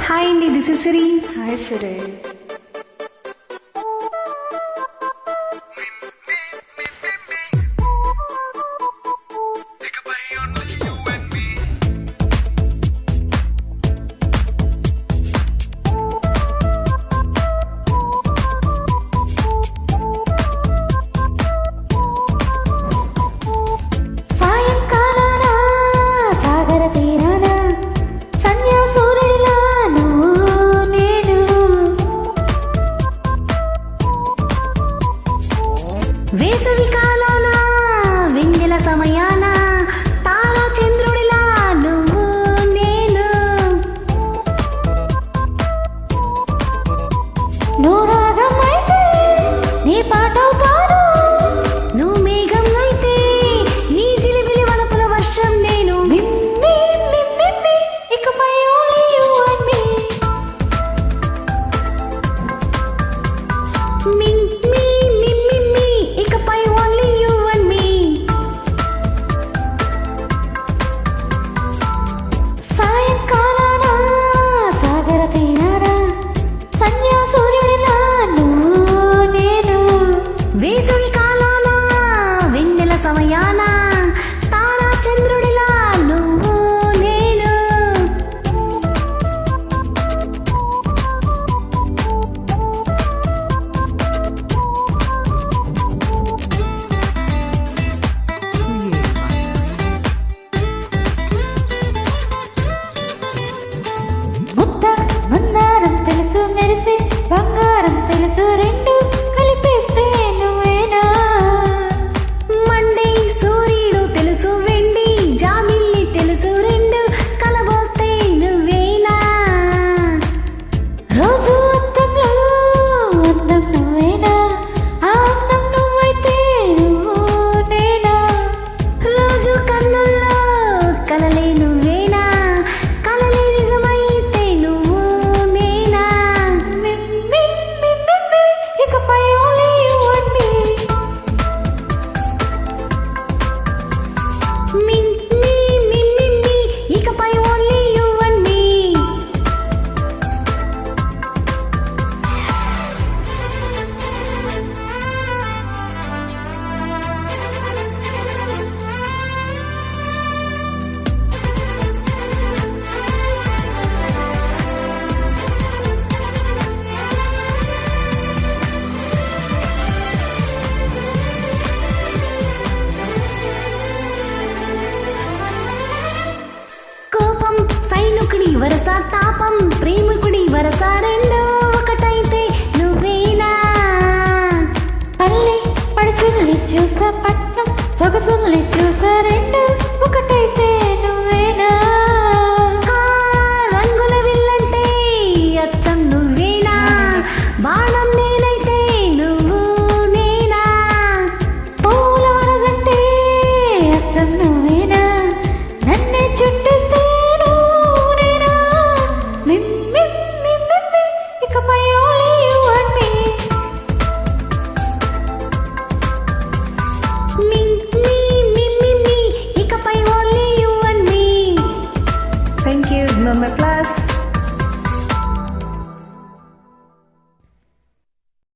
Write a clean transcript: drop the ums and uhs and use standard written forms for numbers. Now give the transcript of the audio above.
Hi అండి, this is Siri. Hi సిరి. వేసవి కాలాన వెన్నెల సమయాన తారా చంద్రుడిలా నువ్వు నేను. నువ్వు రాగం అయితే నీ పాటవుతాను, నువ్వు మేఘం అయితే నీ జిలిబిలి వలపుల వర్షం నేను. ఇకపై only you and me. ఇకపై only you and me. సాయంకాలాన సాగర తీరాన సంధ్యా సూర్యుడిలా నువ్వు నేను. వేసవి కాలాన వెన్నెల సమయాన తారా చంద్రుడిలా నువ్వు నేను. మందారం తెలుసు మెరిసే బంగారం తెలుసు రెండు కలిపేస్తే నువ్వేనా. మండే సూర్యుడు తెలుసు వెండి జామిల్లి తెలుసు రెండు కలబోస్తే నువ్వేనా. రోజు అందంలో అందం నువ్వేనా, ఆ అందం నువ్వైతే నువ్వు నేనా. రోజు కన్నుల్లో కలలే నువ్వేనా, కలలే నిజమైతే నువ్వు నేనా. ఇకపై only you and me. ఇకపై only you and me. కోపం సైనికుడి వరస, తాపం ప్రేమికుడి వరస రెండో ఒకటైతే నువ్వేనా. పల్లె పడుచుల్ని చూసా పట్నం సొగసుల్ని చూసా రెండు ఒకటైతే నువ్వేనా. రంగుల విల్లంటే అచ్చం నువ్వేనా, బాణం నేనైతే నువ్వు నేనా. పూల వరగంటే అచ్చం నువ్వేనా.